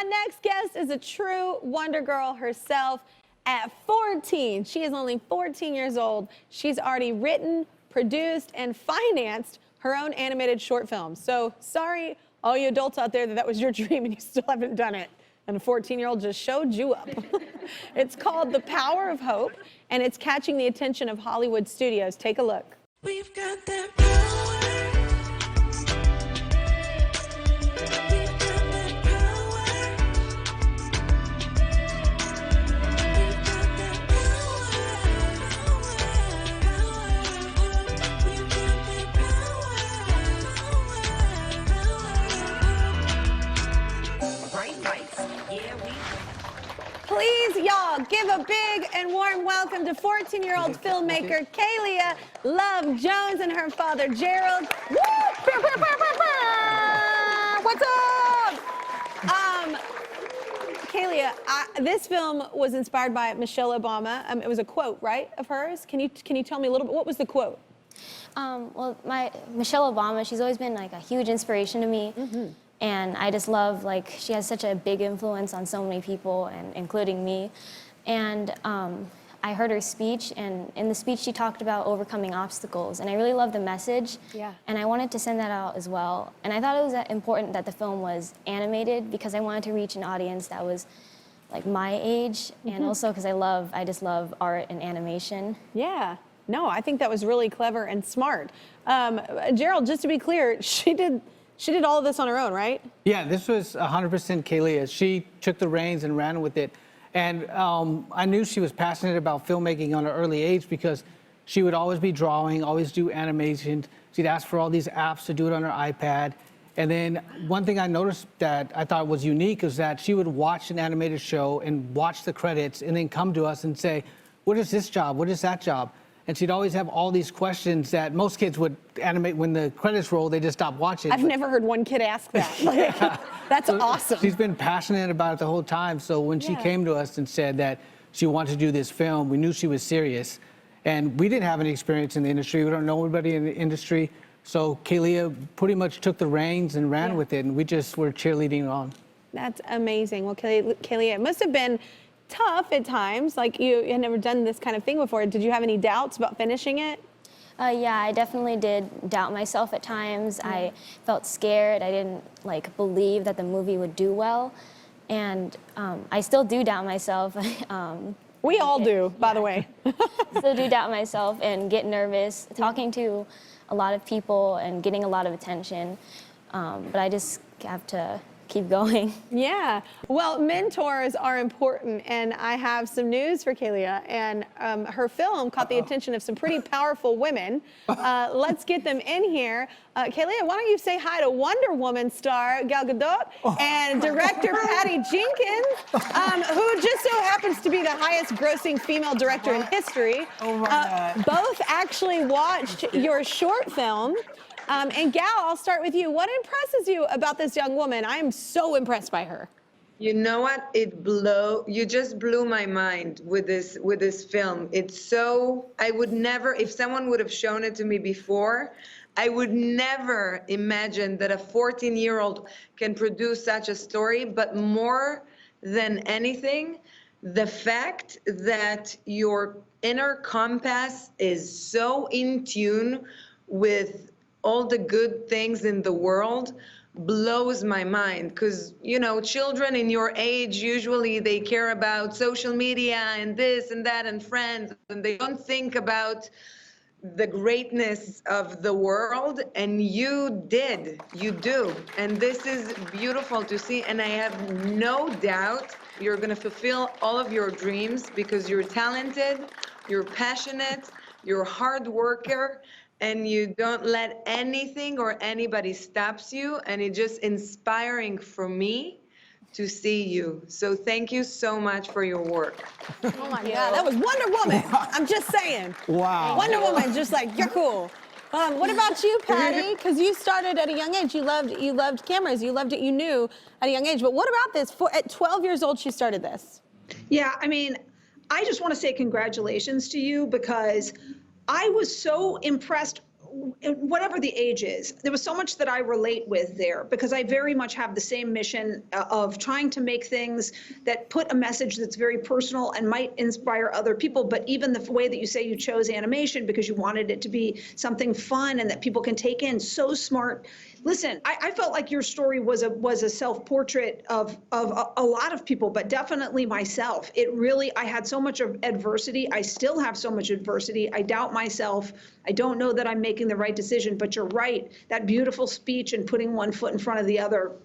My next guest is a true Wonder Girl herself. At 14, she is only 14 years old. She's already written, produced, and financed her own animated short film. So sorry, all you adults out there, that was your dream and you still haven't done it. And a 14-year-old just showed you up. It's called The Power of Hope, and it's catching the attention of Hollywood studios. Take a look. We've got that power. Please, y'all, give a big and warm welcome to 14-year-old filmmaker Kalia Love Jones and her father Gerald. Woo! What's up? Kalia, this film was inspired by Michelle Obama. It was a quote, right, of hers? Can you tell me a little bit? What was the quote? Well, Michelle Obama, she's always been like a huge inspiration to me. Mm-hmm. And I just love, like, she has such a big influence on so many people, and including me. And I heard her speech, and in the speech she talked about overcoming obstacles, and I really loved the message. Yeah. And I wanted to send that out as well. And I thought it was important that the film was animated because I wanted to reach an audience that was like my age, and also because I just love art and animation. Yeah. No, I think that was really clever and smart. Gerald, just to be clear, she did all of this on her own, right? Yeah, this was 100% Kalia. She took the reins and ran with it. And I knew she was passionate about filmmaking on an early age because she would always be drawing, always do animation. She'd ask for all these apps to do it on her iPad. And then one thing I noticed that I thought was unique is that she would watch an animated show and watch the credits and then come to us and say, what is this job? What is that job? And she'd always have all these questions that most kids would animate when the credits roll, they just stop watching. I've never heard one kid ask that. Like, that's so awesome. She's been passionate about it the whole time. So when she came to us and said that she wanted to do this film, we knew she was serious. And we didn't have any experience in the industry. We don't know anybody in the industry. So Kalia pretty much took the reins and ran with it, and we just were cheerleading on. That's amazing. Well, Kalia, it must have been tough at times, like you had never done this kind of thing before. Did you have any doubts about finishing it? Yeah, I definitely did doubt myself at times. I felt scared. I didn't believe that the movie would do well, and I still do doubt myself. We all do, by the way. Still do doubt myself and get nervous talking to a lot of people and getting a lot of attention, but I just have to keep going. Yeah. Well, mentors are important, and I have some news for Kalia. And her film caught the attention of some pretty powerful women. Let's get them in here. Kalia, why don't you say hi to Wonder Woman star Gal Gadot and director Patty Jenkins, who just so happens to be the highest-grossing female director in history. Oh my God. Both actually watched your short film. And Gal, I'll start with you. What impresses you about this young woman? I am so impressed by her. You know what? You just blew my mind with this film. It's so, I would never, if someone would have shown it to me before, I would never imagine that a 14-year-old can produce such a story. But more than anything, the fact that your inner compass is so in tune with all the good things in the world blows my mind. Because, you know, children in your age, usually they care about social media and this and that and friends, and they don't think about the greatness of the world. And you do. And this is beautiful to see. And I have no doubt you're going to fulfill all of your dreams because you're talented, you're passionate, you're a hard worker, and you don't let anything or anybody stops you, and it's just inspiring for me to see you. So thank you so much for your work. Oh my God, that was Wonder Woman. I'm just saying. Wow. Wonder Woman, just like, you're cool. What about you, Patty? Because you started at a young age. You loved cameras. You loved it. You knew at a young age. But what about this? At 12 years old, she started this. Yeah, I mean, I just want to say congratulations to you because I was so impressed whatever the age is, there was so much that I relate with there because I very much have the same mission of trying to make things that put a message that's very personal and might inspire other people. But even the way that you say you chose animation because you wanted it to be something fun and that people can take in, so smart. Listen, I felt like your story was a self-portrait of a lot of people, but definitely myself. It really, I had so much of adversity. I still have so much adversity. I doubt myself. I don't know that I'm making the right decision, but you're right. That beautiful speech and putting one foot in front of the other.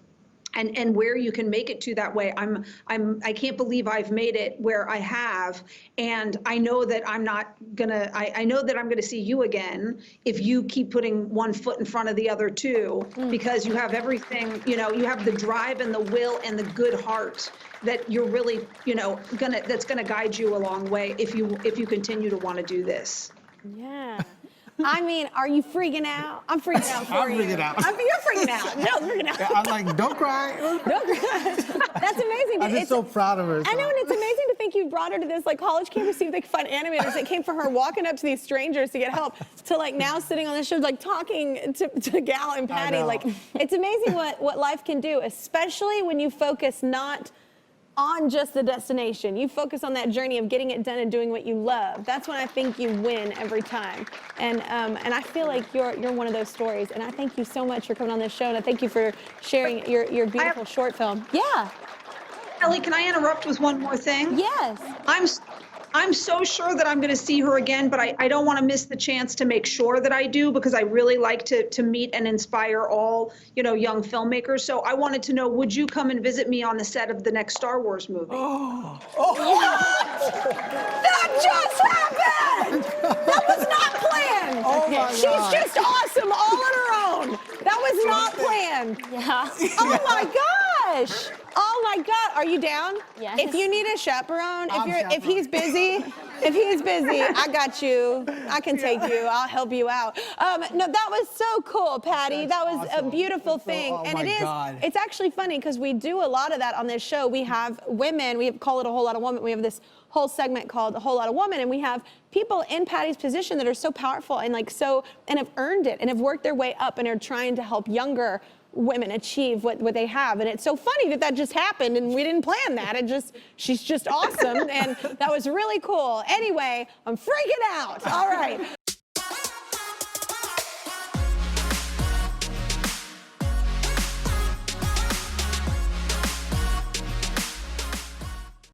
And where you can make it to that way, I can't believe I've made it where I have, and I know that I'm not gonna. I know that I'm gonna see you again if you keep putting one foot in front of the other too, because you have everything. You know, you have the drive and the will and the good heart that you're really, that's gonna guide you a long way if you continue to want to do this. Yeah. I mean, are you freaking out? I'm freaking out for you. I'm freaking out. You're freaking out. Jill's freaking out. I'm like, don't cry. Don't cry. That's amazing. I'm just It's- so proud of her. I know, and it's amazing to think you brought her to this like college campus to see like fun animators that came for her walking up to these strangers to get help to like now sitting on this show like talking to Gal and Patty. know. Like it's amazing what life can do, especially when you focus not on just the destination. You focus on that journey of getting it done and doing what you love. That's when I think you win every time. And I feel like you're one of those stories. And I thank you so much for coming on this show. And I thank you for sharing your beautiful short film. Yeah. Ellie, can I interrupt with one more thing? Yes. I'm so sure that I'm going to see her again, but I don't want to miss the chance to make sure that I do because I really like to meet and inspire all, young filmmakers. So I wanted to know, would you come and visit me on the set of the next Star Wars movie? That just happened! That was not planned! Oh my She's God. just awesome all on her own. That was not planned. Yeah. Oh my gosh! Oh my God! Are you down? Yes. If you need a chaperone, I'm if he's busy, I got you. I can take you. I'll help you out. No, that was so cool, Patty. That was a awesome. beautiful That's so- thing, oh and my it is. God. It's actually funny because we do a lot of that on this show. We have women. We call it A Whole Lot of Women. We have this whole segment called A Whole Lot of Women, and we have people in Patty's position that are so powerful and and have earned it and have worked their way up and are trying to help younger women achieve what they have. And it's so funny that just happened and we didn't plan that. She's just awesome. And that was really cool. Anyway, I'm freaking out. All right.